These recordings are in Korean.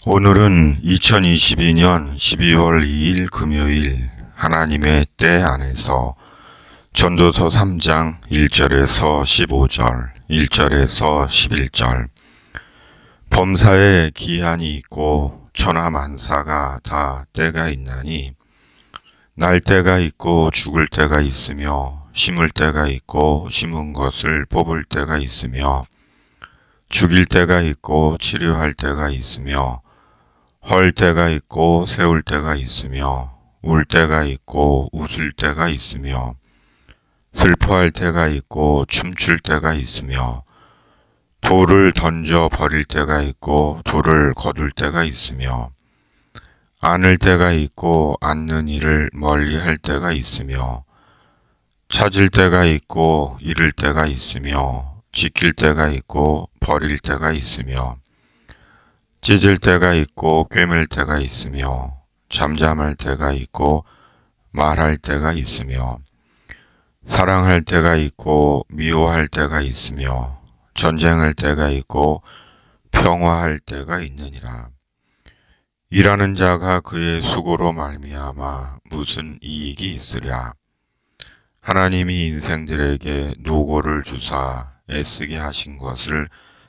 오늘은 2022년 12월 2일 금요일 하나님의 때 안에서 전도서 3장 1절에서 15절, 1절에서 11절 범사에 기한이 있고 천하만사가 다 때가 있나니 날 때가 있고 죽을 때가 있으며 심을 때가 있고 심은 것을 뽑을 때가 있으며 죽일 때가 있고 치료할 때가 있으며 헐 때가 있고 세울 때가 있으며 울 때가 있고 웃을 때가 있으며 슬퍼할 때가 있고 춤출 때가 있으며 돌을 던져 버릴 때가 있고 돌을 거둘 때가 있으며 안을 때가 있고 않는 일을 멀리 할 때가 있으며 찾을 때가 있고 잃을 때가 있으며 지킬 때가 있고 버릴 때가 있으며 찢을 때가 있고 꿰맬 때가 있으며 잠잠할 때가 있고 말할 때가 있으며 사랑할 때가 있고 미워할 때가 있으며 전쟁할 때가 있고 평화할 때가 있느니라. 일하는 자가 그의 수고로 말미암아 무슨 이익이 있으랴. 하나님이 인생들에게 노고를 주사 애쓰게 하신 것을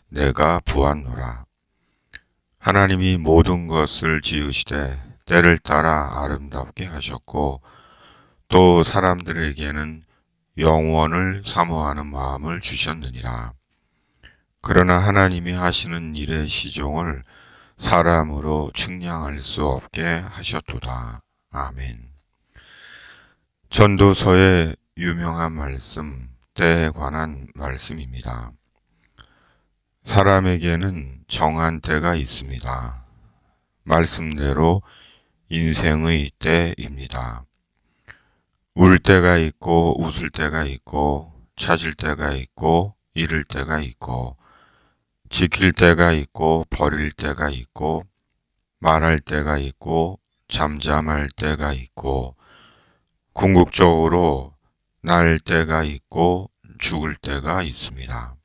내가 보았노라. 하나님이 모든 것을 지으시되 때를 따라 아름답게 하셨고 또 사람들에게는 영원을 사모하는 마음을 주셨느니라. 그러나 하나님이 하시는 일의 시종을 사람으로 측량할 수 없게 하셨도다. 아멘. 전도서의 유명한 말씀, 때에 관한 말씀입니다. 사람에게는 정한 때가 있습니다. 말씀대로 인생의 때입니다. 울 때가 있고 웃을 때가 있고 찾을 때가 있고 잃을 때가 있고 지킬 때가 있고 버릴 때가 있고 말할 때가 있고 잠잠할 때가 있고 궁극적으로 날 때가 있고 죽을 때가 있습니다.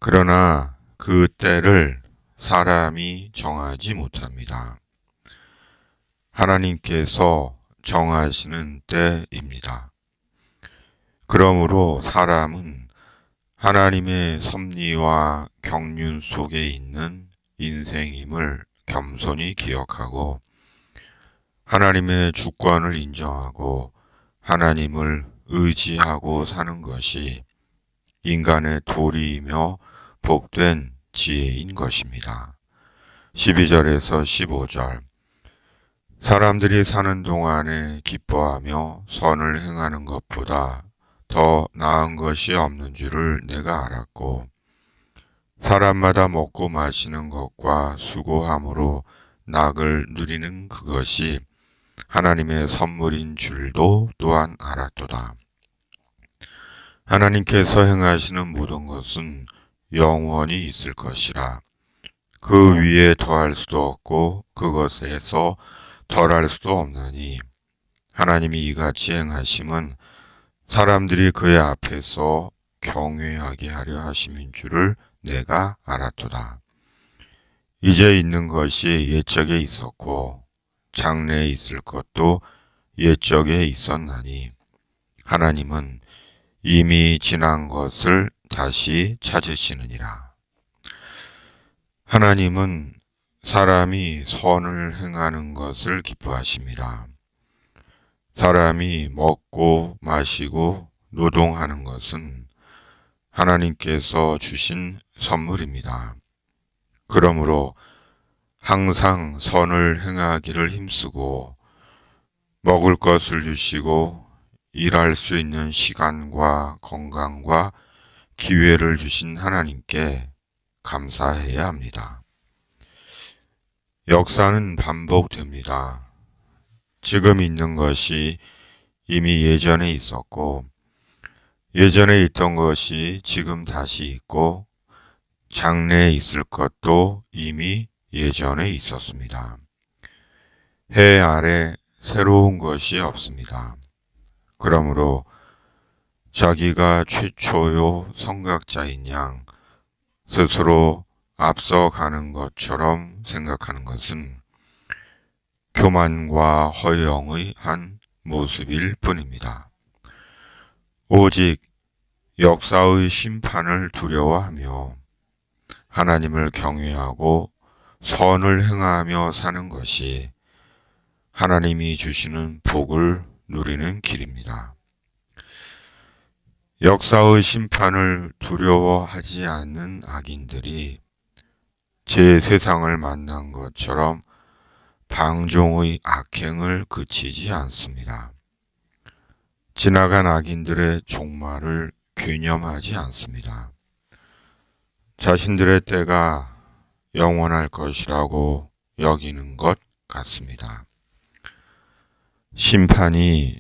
그러나 그 때를 사람이 정하지 못합니다. 하나님께서 정하시는 때입니다. 그러므로 사람은 하나님의 섭리와 경륜 속에 있는 인생임을 겸손히 기억하고 하나님의 주권을 인정하고 하나님을 의지하고 사는 것이 인간의 도리이며 복된 지혜인 것입니다. 12절에서 15절 사람들이 사는 동안에 기뻐하며 선을 행하는 것보다 더 나은 것이 없는 줄을 내가 알았고 사람마다 먹고 마시는 것과 수고함으로 낙을 누리는 그것이 하나님의 선물인 줄도 또한 알았도다. 하나님께서 행하시는 모든 것은 영원히 있을 것이라. 그 위에 더할 수도 없고 그것에서 덜할 수도 없나니 하나님이 이같이 행하심은 사람들이 그의 앞에서 경외하게 하려 하심인 줄을 내가 알았도다. 이제 있는 것이 옛적에 있었고 장래에 있을 것도 옛적에 있었나니 하나님은 이미 지난 것을 다시 찾으시느니라. 하나님은 사람이 선을 행하는 것을 기뻐하십니다. 사람이 먹고 마시고 노동하는 것은 하나님께서 주신 선물입니다. 그러므로 항상 선을 행하기를 힘쓰고 먹을 것을 주시고 일할 수 있는 시간과 건강과 기회를 주신 하나님께 감사해야 합니다. 역사는 반복됩니다. 지금 있는 것이 이미 예전에 있었고 예전에 있던 것이 지금 다시 있고 장래에 있을 것도 이미 예전에 있었습니다. 해 아래 새로운 것이 없습니다. 그러므로 자기가 최초요 선각자인 양 스스로 앞서가는 것처럼 생각하는 것은 교만과 허영의 한 모습일 뿐입니다. 오직 역사의 심판을 두려워하며 하나님을 경외하고 선을 행하며 사는 것이 하나님이 주시는 복을 누리는 길입니다. 역사의 심판을 두려워하지 않는 악인들이 제 세상을 만난 것처럼 방종의 악행을 그치지 않습니다. 지나간 악인들의 종말을 괴념하지 않습니다. 자신들의 때가 영원할 것이라고 여기는 것 같습니다. 심판이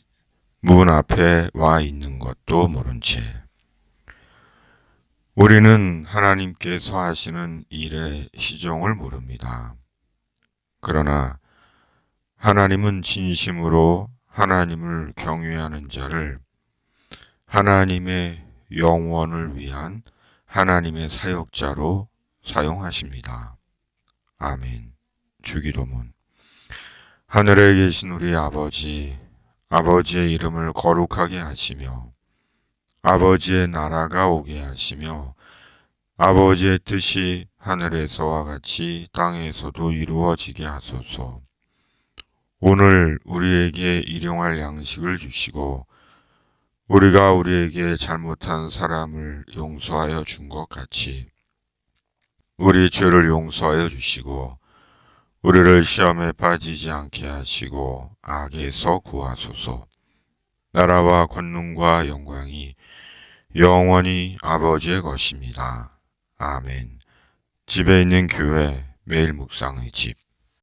문 앞에 와 있는 것도 모른 채 우리는 하나님께서 하시는 일의 시종을 모릅니다. 그러나 하나님은 진심으로 하나님을 경외하는 자를 하나님의 영원을 위한 하나님의 사역자로 사용하십니다. 아멘. 주기도문. 하늘에 계신 우리 아버지, 아버지의 이름을 거룩하게 하시며 아버지의 나라가 오게 하시며 아버지의 뜻이 하늘에서와 같이 땅에서도 이루어지게 하소서. 오늘 우리에게 일용할 양식을 주시고 우리가 우리에게 잘못한 사람을 용서하여 준 것 같이 우리 죄를 용서하여 주시고 우리를 시험에 빠지지 않게 하시고 악에서 구하소서. 나라와 권능과 영광이 영원히 아버지의 것입니다. 아멘. 집에 있는 교회 매일 묵상의 집